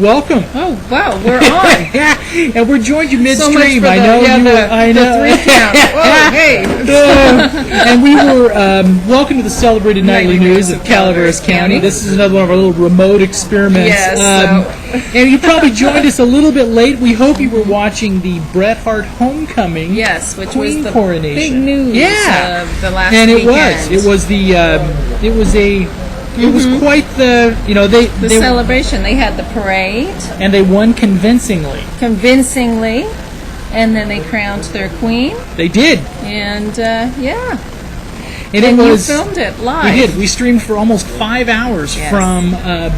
welcome. Oh, wow, we're on. Yeah, and we're joined you midstream. So much for I know you were. I know. The 3 count. Whoa, hey. And we were welcome to the celebrated nightly news of Calaveras County. This is another one of our little remote experiments. Yes. And you probably joined us a little bit late. We hope you were watching the Bret Hart homecoming. Yes, which Queen was the coronation. big news of the last and weekend. It was quite the, the celebration. They had the parade. And they won convincingly. And then they crowned their queen. They did. And, yeah. And you filmed it live. We did. We streamed for almost 5 hours from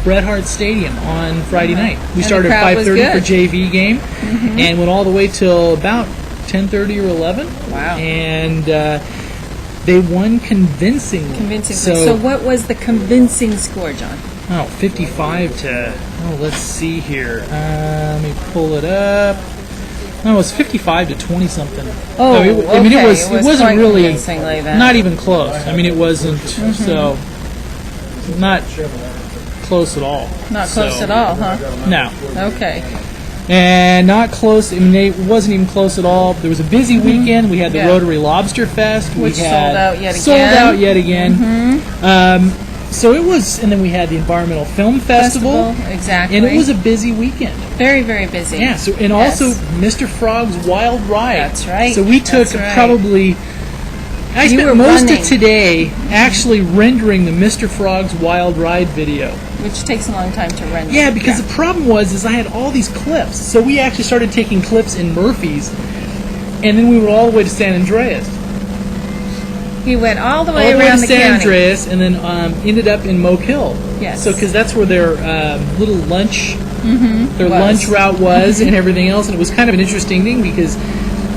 Bret Hart Stadium on Friday night. We started at 5:30 for JV game and went all the way till about 10:30 or 11. Wow. And they won convincingly. So what was the convincing score, John? 55 to, let's see here. Let me pull it up. No, it was 55 to 20 something. Oh, it wasn't really, then. not even close. I mean, it wasn't, so, not close at all. Not close at all, huh? No. Okay. And not close, I mean, it wasn't even close at all. There was a busy weekend. We had the Rotary Lobster Fest. Which sold out yet again. So it was, and then we had the Environmental Film Festival. Exactly. And it was a busy weekend. Very, very busy. Yeah, so, and also Mr. Frog's Wild Ride. That's right. So we took probably, I spent most of today actually rendering the Mr. Frog's Wild Ride video. Which takes a long time to render. Yeah, because the problem was I had all these clips. So we actually started taking clips in Murphy's, and then we went all the way to San Andreas. We went all the way around the San Andreas, and then ended up in Moke Hill. Yes. So, because that's where their little lunch, lunch route was, and everything else, and it was kind of an interesting thing because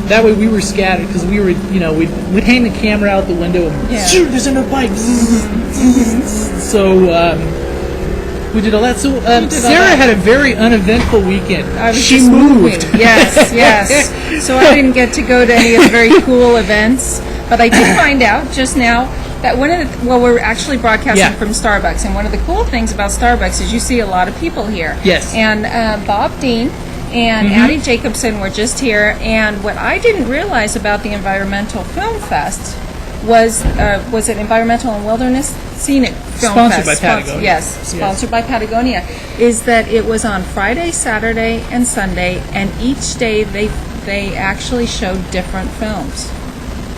that way we were scattered because we were, we'd hang the camera out the window and shoot, there's another bike. So we did all that. So Sarah had a very uneventful weekend. She moved. Yes. So I didn't get to go to any of the very cool events. But I did find out just now that we're actually broadcasting from Starbucks, and one of the cool things about Starbucks is you see a lot of people here. Yes. And Bob Dean and Addie Jacobson were just here, and what I didn't realize about the Environmental Film Fest was it Environmental and Wilderness Scenic Film Fest? Sponsored by Patagonia. Yes, sponsored by Patagonia. Is that it was on Friday, Saturday, and Sunday, and each day they actually showed different films.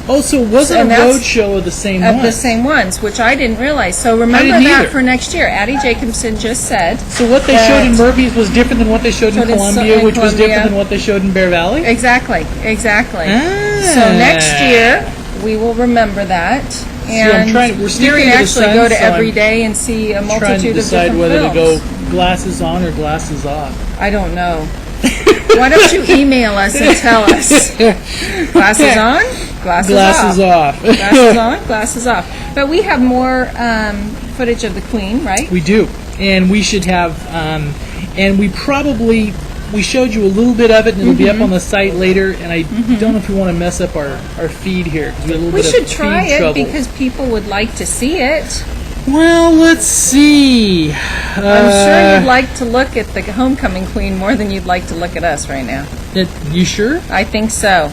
Oh, so it wasn't a road show of the same ones? Of the same ones, which I didn't realize. So remember that for next year. Addie Jacobson just said. So what they showed in Murphy's was different than what they showed in Columbia, which was different than what they showed in Bear Valley? Exactly. So next year, we will remember that. And we're staring you can at the sun, actually go to every day and see a multitude of different films. Trying to decide whether to go glasses on or glasses off. I don't know. Why don't you email us and tell us? Glasses on? Glasses off. Glasses on, glasses off. But we have more footage of the Queen, right? We do. And we should have, and we showed you a little bit of it, and it'll be up on the site later, and I don't know if we want to mess up our feed here. We should try it because people would like to see it. Well, let's see. I'm sure you'd like to look at the homecoming queen more than you'd like to look at us right now. You sure? I think so.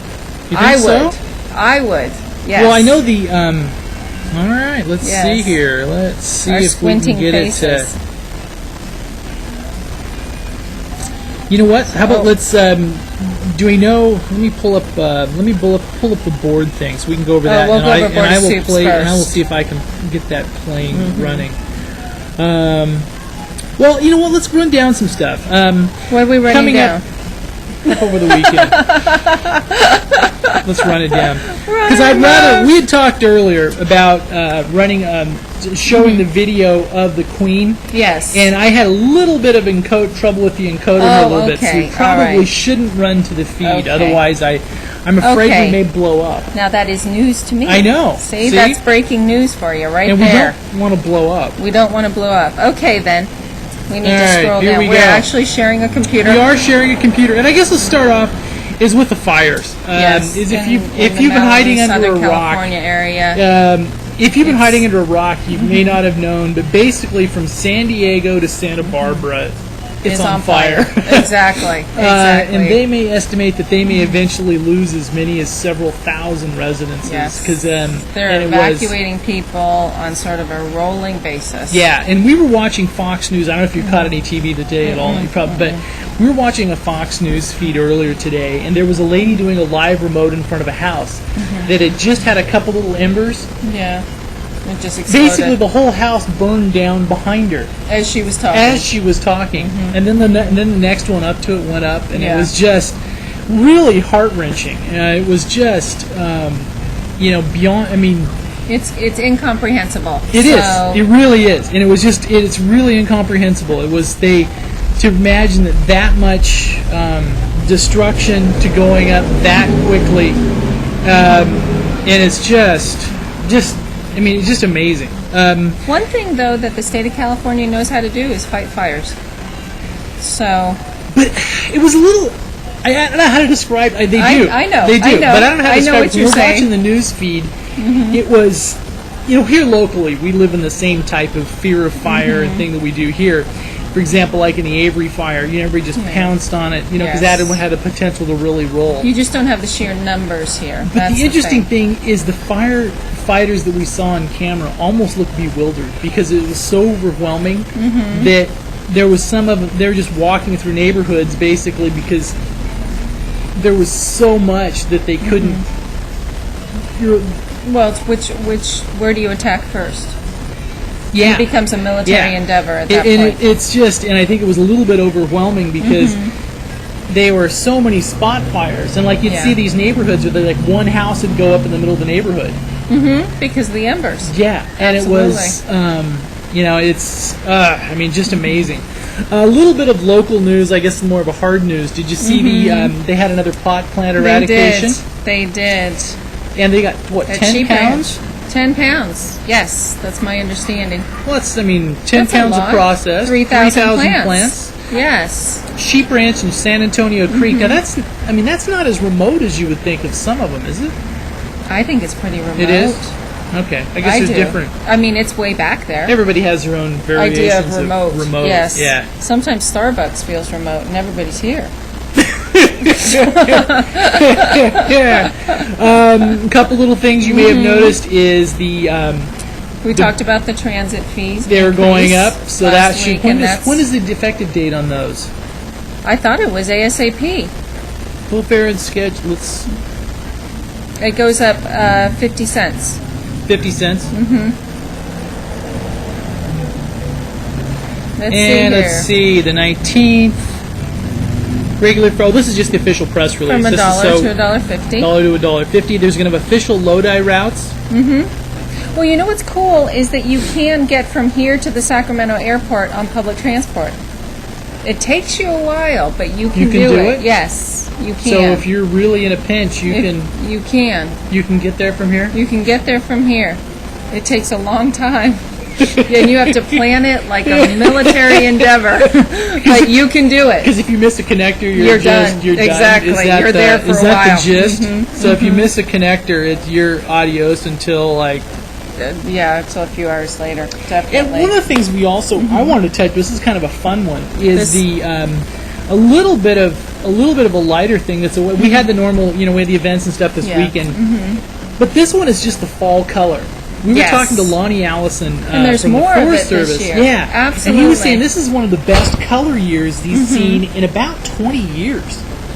You think so? I would. Yes. Well, I know the. All right. Let's see here. Let's see if we can get it to. You know what? How about let's. Do we know? Let me pull up. Pull up the board thing so we can go over that. We'll go over board soups first. And I will see if I can get that playing running. Well, you know what? Let's run down some stuff. What are we running down? Up over the weekend. Let's run it down. Because we had talked earlier about showing the video of the Queen. Yes. And I had a little bit of trouble with the encoder a little bit, so we probably shouldn't run to the feed. Otherwise, I'm afraid we may blow up. Now that is news to me. I know. See, that's breaking news for you there. And we don't want to blow up. We don't want to blow up. Okay, then. We need to scroll down. We're actually sharing a computer. We are sharing a computer. And I guess let's start off is with the fires. Yes. If you've been hiding under a rock, California area. if you've been hiding under a rock, you may not have known, but basically from San Diego to Santa Barbara, it's on fire. Exactly. And they may estimate that they may eventually lose as many as several thousand residences. Yes. Because they're evacuating people on sort of a rolling basis. Yeah, and we were watching Fox News. I don't know if you caught any TV today at all. You probably, but we were watching a Fox News feed earlier today, and there was a lady doing a live remote in front of a house that had just had a couple little embers. Yeah. It just exploded. Basically, the whole house burned down behind her as she was talking. And then the next one up to it went up, and it was just really heart wrenching. It was just beyond. I mean, it's incomprehensible. It is. It really is, and it was just it's really incomprehensible. It was to imagine that much destruction to going up that quickly, and it's just. I mean, it's just amazing. One thing, though, that the state of California knows how to do is fight fires. So, but it was a little. I don't know how to describe. They do. I know. They do. I know. But I don't know how to describe. What you're saying. Watching the news feed, it was. Here locally, we live in the same type of fear of fire and thing that we do here. For example, like in the Avery fire, everybody just pounced on it, because that had the potential to really roll. You just don't have the sheer numbers here. But the interesting thing is the firefighters that we saw on camera almost looked bewildered because it was so overwhelming that there was some of them, they were just walking through neighborhoods basically because there was so much that they couldn't. Well, it's where do you attack first? Yeah. It becomes a military endeavor at that point. point. It's just, and I think it was a little bit overwhelming because there were so many spot fires. And like you'd see these neighborhoods where like one house would go up in the middle of the neighborhood. Because of the embers. Yeah. And Absolutely. It was, it's, just amazing. A little bit of local news, I guess more of a hard news. Did you see they had another pot plant eradication? They did. And they got, what, 10 pounds? 10 pounds. Yes, that's my understanding. Well, it's, 10 pounds of process. 3,000 plants. Yes. Sheep Ranch in San Antonio Creek. Now, that's not as remote as you would think of some of them, is it? I think it's pretty remote. It is? Okay. I guess they're different. It's way back there. Everybody has their own variations idea of remote. Yes. Yeah. Sometimes Starbucks feels remote and everybody's here. Yeah. A couple little things you may have noticed is we talked about the transit fees. They're going up, so that should. When is the effective date on those? I thought it was ASAP. Full fare and schedule. It goes up 50 cents. 50 cents. Let's see, the 19th. Regular for this is just the official press release. From $1 to $1.50. $1 to $1.50. There's going to have official Lodi routes. Well, you know what's cool is that you can get from here to the Sacramento airport on public transport. It takes you a while, but you can do it. Yes, you can. So if you're really in a pinch, you can get there from here. You can get there from here. It takes a long time. And you have to plan it like a military endeavor, but you can do it. Because if you miss a connector, you're done. You're exactly. Done. You're there for a while. Is that the gist? So if you miss a connector, you're adios until like. Until a few hours later. Definitely. And one of the things we also I wanted to touch. This is kind of a fun one. Is a little bit of a lighter thing. We had the normal. We had the events and stuff this weekend. But this one is just the fall color. We were talking to Lonnie Allison and there's from more the Forest of it Service. This year. Yeah, absolutely. And he was saying this is one of the best color years he's seen in about 20 years.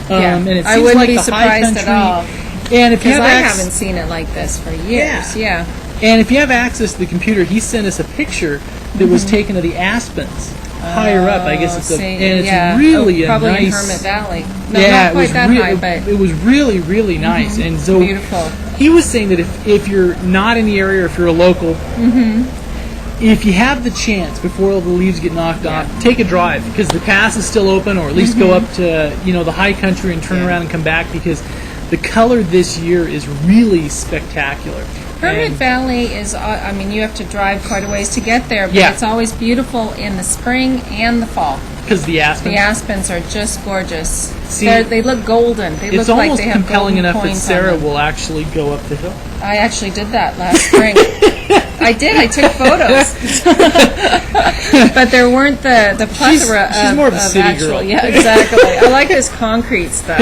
And it seems I wouldn't like be the surprised high country, at all. And if you have I haven't seen it like this for years. Yeah. And if you have access to the computer, he sent us a picture that was taken of the aspens higher up. I guess it's really probably a nice. In Hermit Valley. No, not quite that high, but it was really, really nice. And so beautiful. He was saying that if you're not in the area, or if you're a local, if you have the chance before all the leaves get knocked off, take a drive because the pass is still open, or at least go up to the high country and turn around and come back because the color this year is really spectacular. Hermit Valley is, you have to drive quite a ways to get there, but it's always beautiful in the spring and the fall. Because the aspens? The aspens are just gorgeous. They look golden. They look like they have golden points. It's almost compelling enough that Sarah will actually go up the hill. I actually did that last spring. I did. I took photos, but there weren't the plethora. She's more of a city actual, girl. Yeah, exactly. I like this concrete stuff.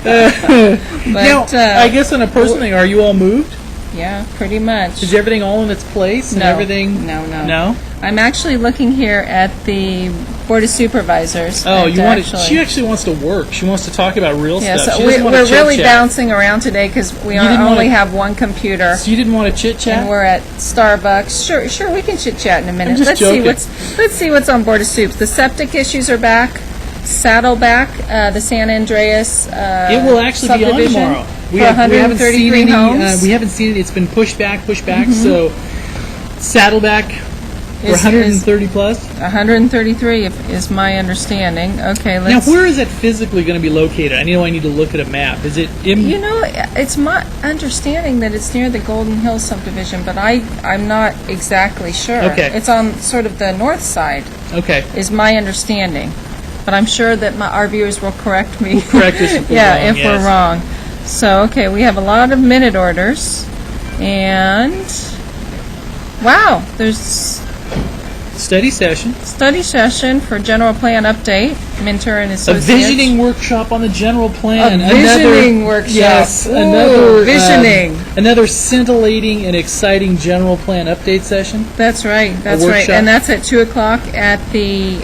But Now, I guess on a personal thing, are you all moved? yeah, pretty much. Is everything all in its place and No. everything? No. I'm actually looking here at the Board of Supervisors. Oh, and you want to? She actually wants to work. She wants to talk about real Yeah, stuff. so She doesn't want to we're really chit-chat. bouncing around today because we You didn't only wanna- have one computer. So you didn't want to chit And chat? we're at Starbucks. Sure, we can chit chat in a minute. I'm just joking. Let's see what's on Board of Soups. The septic issues are back. Saddleback, the San Andreas. It will actually be on subdivision tomorrow. for 133 homes. We haven't seen it. It's been pushed back. So Saddleback for 130 plus. 133 is my understanding. Okay, let's. Now, where is that physically going to be located? I know I need to look at a map. Is it in? You know, it's my understanding that it's near the Golden Hills subdivision, but I'm not exactly sure. Okay. It's on sort of the north side, Okay. is my understanding. But I'm sure that our viewers will correct me. Correct us if we're yeah, wrong, if yes. we're wrong. So, okay, we have a lot of minute orders. And, wow, there's Study session. study session for general plan update, Minter and A Associates. visioning workshop on the general plan. A visioning workshop. Yes, Ooh, another visioning. another scintillating and exciting general plan update session. That's right, that's right. workshop. And that's at 2 o'clock at the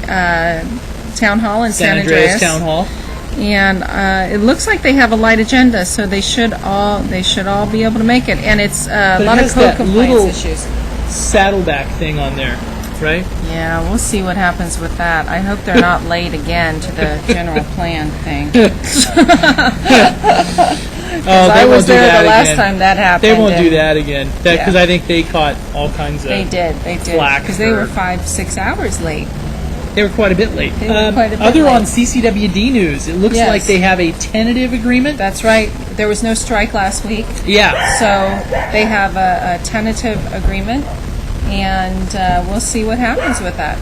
Town Hall in San Andreas Town Hall. And it looks like they have a light agenda, so they should all be able to make it. And it's a But it lot of has code that compliance little- issues. Saddleback thing on there, right? Yeah, we'll see what happens with that. I hope they're not late again to the general plan thing. Oh, I they was won't do there that the last again. time that happened. They won't do and that again. Because Yeah. I think they caught all kinds of. They did. flack Because they were for- 5-6 hours late. They were quite a bit late. They were quite a bit Other late. on CCWD news, it looks Yes. like they have a tentative agreement. That's right. There was no strike last week. Yeah. So they have a tentative agreement, and we'll see what happens with that.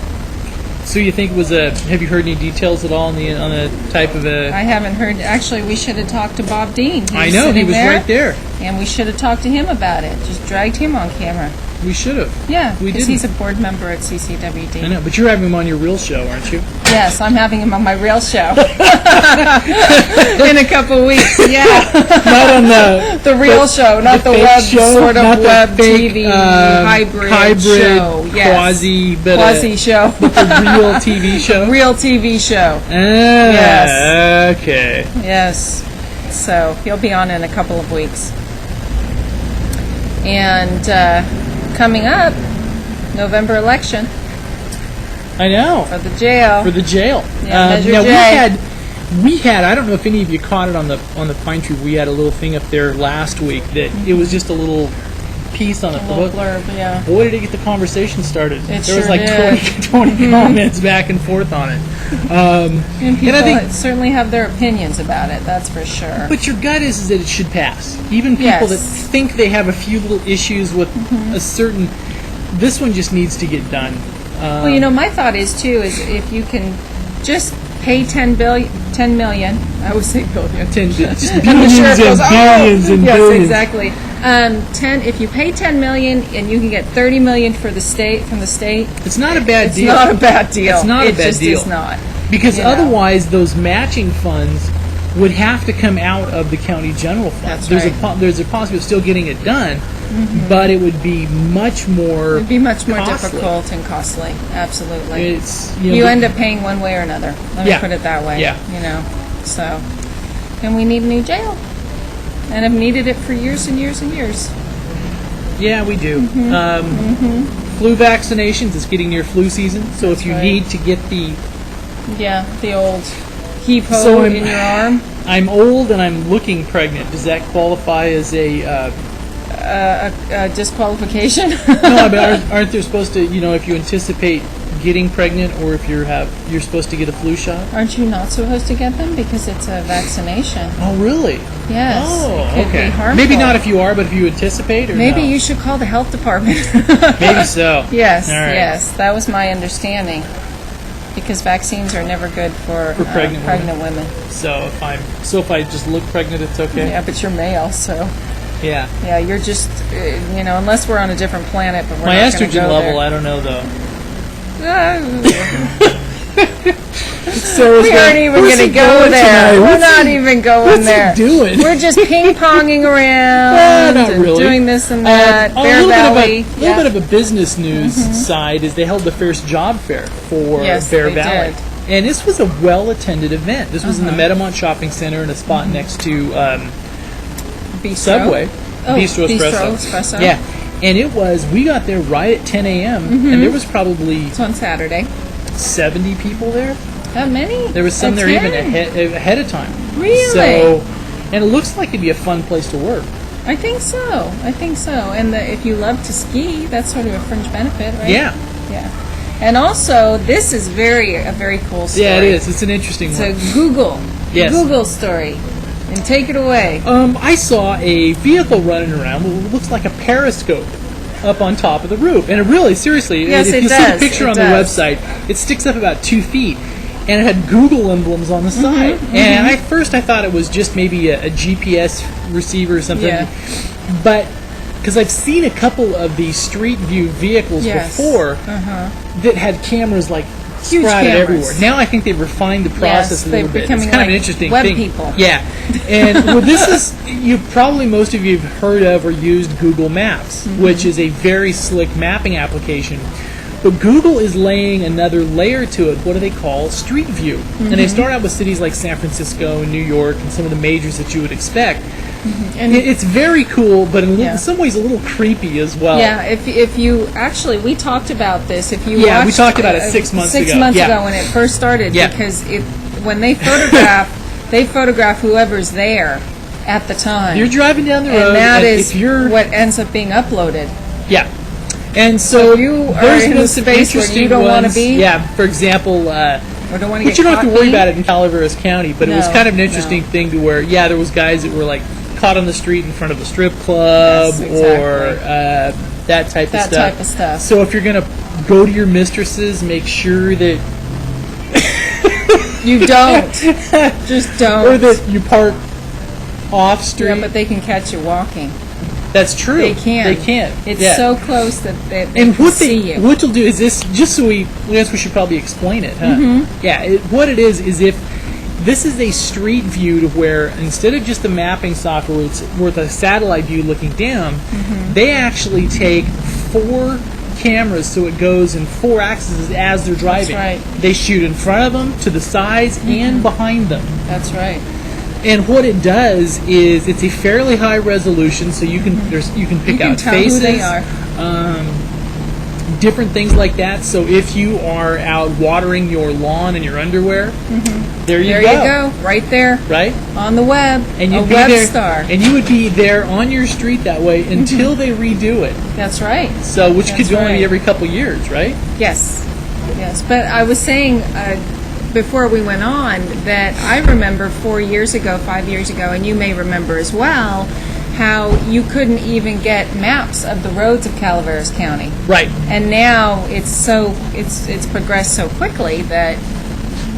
So you think it was a? Have you heard any details at all on the type of a? I haven't heard. Actually, we should have talked to Bob Dean. I know he sitting was right there. and we should have talked to him about it. Just dragged him on camera. We should have. Yeah, We because didn't. he's a board member at CCWD. I know, but you're having him on your real show, aren't you? Yes, I'm having him on my real show in a couple weeks. Yeah, Not on the real show, not the fake web show, sort of not the web fake, TV hybrid show. Yes. quasi, but Quasi show. the real TV show. Real TV show. Yes. Okay. Yes. So he'll be on in a couple of weeks. And coming up, November election I know. for the jail. For the jail. Yeah, Measure now J. we had. I don't know if any of you caught it on the Pine Tree. We had a little thing up there last week that it was just a little piece on it. A little blurb, yeah. Boy, did it get the conversation started. It There was sure like did. 20 comments back and forth on it. And people I think- certainly have their opinions about it, that's for sure. But your gut is that it should pass. Even people Yes. that think they have a few little issues with a certain. This one just needs to get done. Well, you know, my thought is, too, is if you can just pay 10 million, I always say billion. Just And the billions sheriff and goes, "Oh!" billions and yes, billions. exactly. 10. If you pay 10 million and you can get 30 million for the state from the state, It's not a bad it's deal. not a bad deal. It's not a it bad just deal. is not. Because you know. otherwise, those matching funds would have to come out of the county general fund. That's there's right. there's a possibility of still getting it done, but it would be much more. It'd be much more costly. difficult and costly. Absolutely. It's know, You but- end up paying one way or another. Let me Yeah. put it that way. Yeah. You know. So, and we need a new jail, and have needed it for years and years and years. Yeah, we do. Mm-hmm. Flu vaccinations. It's getting near flu season, so if you right. need to get the. Yeah, the old heave-ho So I'm- in your arm. I'm old and I'm looking pregnant. Does that qualify as a? Disqualification. No, but aren't there supposed to? If you anticipate getting pregnant, or if you're supposed to get a flu shot. Aren't you not supposed to get them because it's a vaccination? Oh, really? Yes. Oh, it could okay. be harmful. Maybe not if you are, but if you anticipate, or Maybe no? you should call the health department. Maybe so. Yes, All right. yes, that was my understanding. Because vaccines are never good for pregnant women. So if I just look pregnant, it's okay. Yeah, but you're male, so Yeah. Yeah, you're just, unless we're on a different planet, but we're My not going to estrogen go level, there. I don't know though. We aren't even going to go there. We're not even going there. What's he doing? We're just ping-ponging around not and really. doing this and that. A Bear Valley. little bit of a business news side is they held the first job fair for Yes, Bear they Valley. did. And this was a well-attended event. This was in the Meadowmont Shopping Center in a spot next to Bistro. Subway. Oh, Bistro Espresso. Espresso. Yeah. And we got there right at 10 a.m. And there was probably It's on Saturday. 70 people there. That many? There was some At there even 10? ahead of time. Really? So, and it looks like it'd be a fun place to work. I think so. And if you love to ski, that's sort of a fringe benefit, right? Yeah. Yeah. And also, this is a very cool story. Yeah, it is. It's an interesting It's one. a Google story. And take it away. I saw a vehicle running around with what looks like a periscope up on top of the roof. And it really, seriously, Yes, if it you see does. the picture It on does. the website, it sticks up about 2 feet. And it had Google emblems on the side. And at first I thought it was just maybe a GPS receiver or something. Yeah. But, because I've seen a couple of these street view vehicles Yes. before that had cameras like Huge sprouted cameras. everywhere. Now I think they've refined the process a they're little bit. It's becoming kind of an like interesting web thing. people. Yeah. And this is, probably most of you have heard of or used Google Maps, which is a very slick mapping application. But Google is laying another layer to it. What do they call Street View? And they start out with cities like San Francisco and New York and some of the majors that you would expect. And it's very cool, but in some ways a little creepy as well. Yeah, if you actually, we talked about this. If you Yeah, we watched, talked about it 6 months ago. 6 months Yeah. ago when it first started, Yeah. because when they photograph whoever's there at the time. You're driving down the road, and that and is if you're what ends up being uploaded. yeah. And so you are there's in been a some space where interesting you don't wanna ones. be? Yeah, for example, Or don't want to but get you don't have to caught worry being- about it in Calaveras County. But it was No, kind of an interesting no. thing to where there was guys that were like caught on the street in front of a strip club Yes, exactly. or that type of That stuff. type of stuff. So if you're gonna go to your mistresses, make sure that You don't. Just don't. or that you park off street. Yeah, but they can catch you walking. That's true. They can. They can. It's Yeah. so close that they And can what see you. what you'll do is this, just so I guess we should probably explain it, huh? Yeah, what it is if this is a street view to where instead of just the mapping software where it's with a satellite view looking down, they actually take 4 cameras so it goes in 4 axes as they're driving. right. They shoot in front of them, to the sides, and behind them. That's right. And what it does is it's a fairly high resolution, so you can you can pick You can out tell faces, who they are. different things like that. So if you are out watering your lawn in your underwear, there you There go. you go. Right there Right? on the web. And a you'd be web there, star. and you would be there on your street that way until they redo it. That's right. So which That's could only right. be every couple years, right? Yes. Yes. But I was saying before we went on that I remember 5 years ago, and you may remember as well, how you couldn't even get maps of the roads of Calaveras County. Right. And now it's progressed so quickly that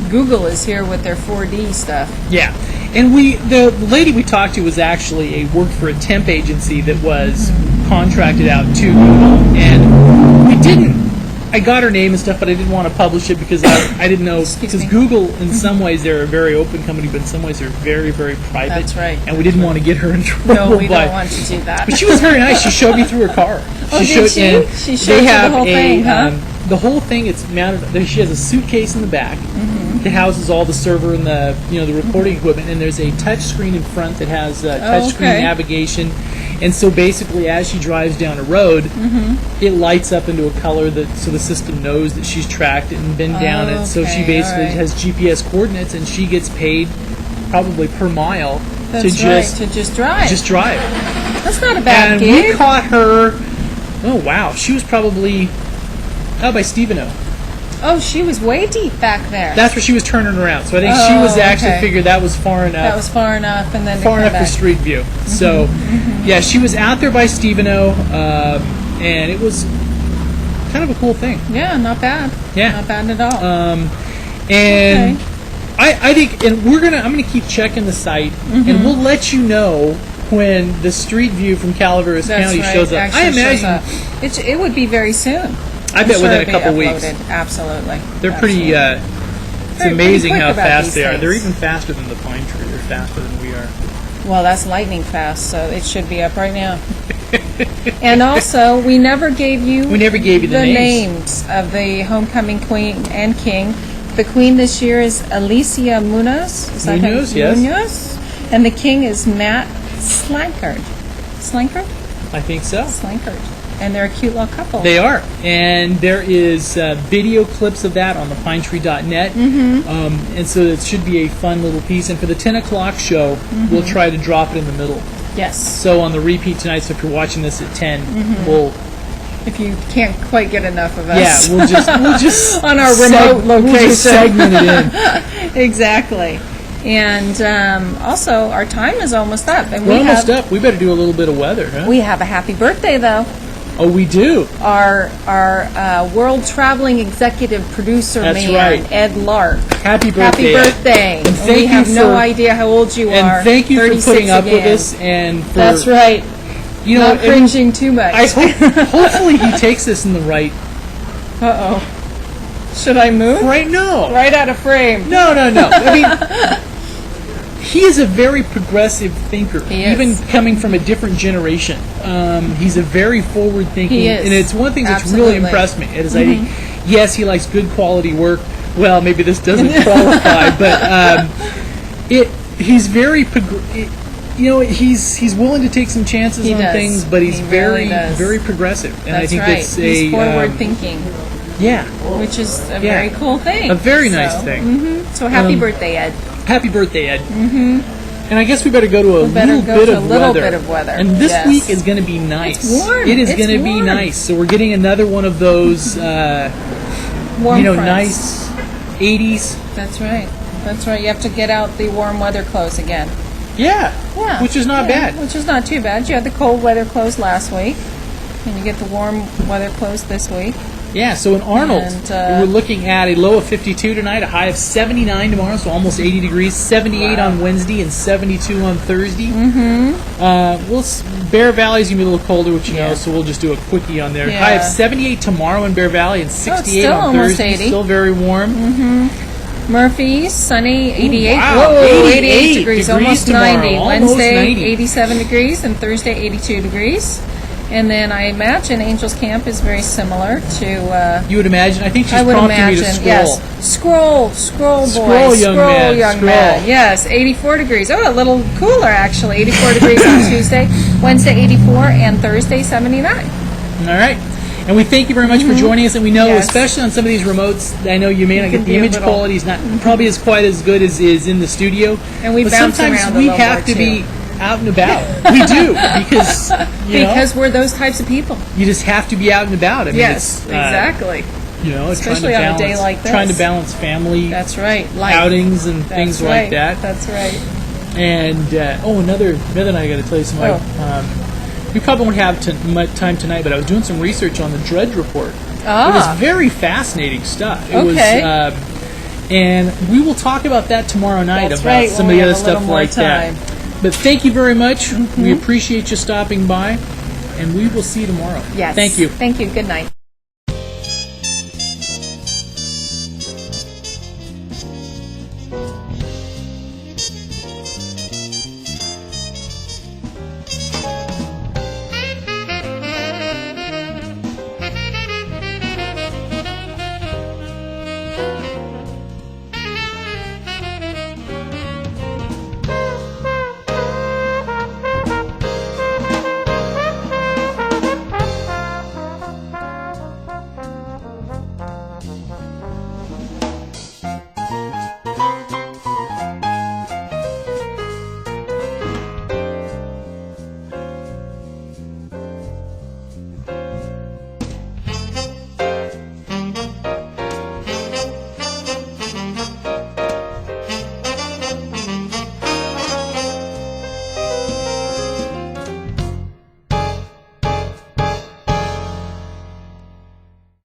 Google is here with their 4D stuff. Yeah, and the lady we talked to was actually worked for a temp agency that was contracted out to Google, and we didn't. I got her name and stuff, but I didn't want to publish it because I didn't know, because me. Google in some ways they're a very open company, but in some ways they're very, very private. That's right. And we didn't want to get her in trouble. No, we by- don't want to do that. But she was very nice. She showed me through her car. Oh, did she? and She showed they you the have whole thing, huh? The whole thing. It's mounted. She has a suitcase in the back that houses all the server and the the recording equipment, and there's a touch screen in front that has touch screen okay. navigation. And so basically, as she drives down a road, it lights up into a color so the system knows that she's tracked it and been down it. So she Okay, basically all right. has GPS coordinates, and she gets paid probably per mile That's to right. To just drive. just drive. That's not a bad And gig. we caught her. Oh wow, she was probably out by Steveno. Oh, she was way deep back there. That's where she was turning around. So I think she was actually okay. figured that was far enough. That was far enough, and then to far come enough for back. street view. So yeah, she was out there by Steveno, and it was kind of a cool thing. Yeah, not bad. Yeah. Not bad at all. And Okay. I think, and I'm gonna keep checking the site, and we'll let you know when the street view from Calaveras That's County right. shows up. Actually I imagine shows up. It would be very soon. I bet within a couple weeks. Absolutely. They're pretty. It's Very amazing quick how about fast these they are. things. They're even faster than the pine tree. They're faster than we are. Well, that's lightning fast, so it should be up right now. And also, we never gave you the names of the homecoming queen and king. The queen this year is Alicia Munoz. Is that Munoz, her? yes. Munoz. And the king is Matt Slankard. Slankard? I think so. Slankard. And they're a cute little couple. They are. And there is video clips of that on thepinetree.net. And so it should be a fun little piece. And for the 10 o'clock show, we'll try to drop it in the middle. Yes. So on the repeat tonight, so if you're watching this at 10, we'll... If you can't quite get enough of us. Yeah, we'll just on our remote location. We'll just segment it in. Exactly. And also, our time is almost up. And We're almost up. We better do a little bit of weather, huh? We have a happy birthday, though. Oh, we do. Our world traveling executive producer That's man, right. Ed Lark. Happy birthday. Happy birthday. And thank we you have no for- idea how old you are. And thank you for 36 putting up with again. us and for... That's right. You know, Not cringing too much. I hopefully he takes this in the right... Uh-oh. Should I move? Right, no. Right out of frame. No. I mean, he is a very progressive thinker, He is. even coming from a different generation. He's a very forward-thinking, He is. and it's one thing that's Absolutely. really impressed me. It is, I think, yes, he likes good quality work. Well, maybe this doesn't qualify, but he's very he's willing to take some chances He on does. things, but he's He very really does. very progressive, and I That's think right. that's He's a forward thinking, yeah, which is a very cool thing. a very nice thing. So happy birthday, Ed. Happy birthday, Ed. And I guess we better go to a little bit of weather. And this yes. week is going to be nice. It's warm. It is It's going to be warm. nice. So we're getting another one of those, Warm fronts. nice 80s. That's right. That's right. You have to get out the warm weather clothes again. Yeah. Yeah. Which is not bad. Which is not too bad. You had the cold weather clothes last week, and you get the warm weather clothes this week. Yeah, so in Arnold, And, we were looking at a low of 52 tonight, a high of 79 tomorrow, so almost 80 degrees, 78 on Wednesday, and 72 on Thursday. Bear Valley's going to be a little colder, which you know, so we'll just do a quickie on there. Yeah. High of 78 tomorrow in Bear Valley, and 68 still on almost Thursday. 80. Still very warm. Murphy, sunny, 88. wow, Whoa, 88 degrees, degrees almost tomorrow, 90. almost Wednesday, 90. 87 degrees, and Thursday, 82 degrees. And then I imagine Angels Camp is very similar to. You would imagine. I think she's I would prompting imagine, me to scroll. yes. Scroll, boy. Scroll, young man, young scroll. man. Yes, 84 degrees. Oh, a little cooler, actually. 84 degrees on Tuesday. Wednesday, 84. And Thursday, 79. All right. And we thank you very much for joining us. And we know, Yes. especially on some of these remotes, I know you may not can get the be a image little- quality is not probably as quite as good as is in the studio. And we but bounce sometimes around a we little have more, to too. be out and about. We do because Because we're those types of people. you just have to be out and about. I mean, Yes, it's, exactly. trying Especially to on a balance, day like this. trying to balance family That's right. Life. outings and That's things right. like that. That's right. And another night I got to tell you something. We probably won't have much time tonight, but I was doing some research on the Drudge Report. It was very fascinating stuff. It Okay. was, and we will talk about that tomorrow night That's about right, some when of the we other have a little stuff more like time. that. But thank you very much. We appreciate you stopping by, and we will see you tomorrow. Yes. Thank you. Thank you. Good night.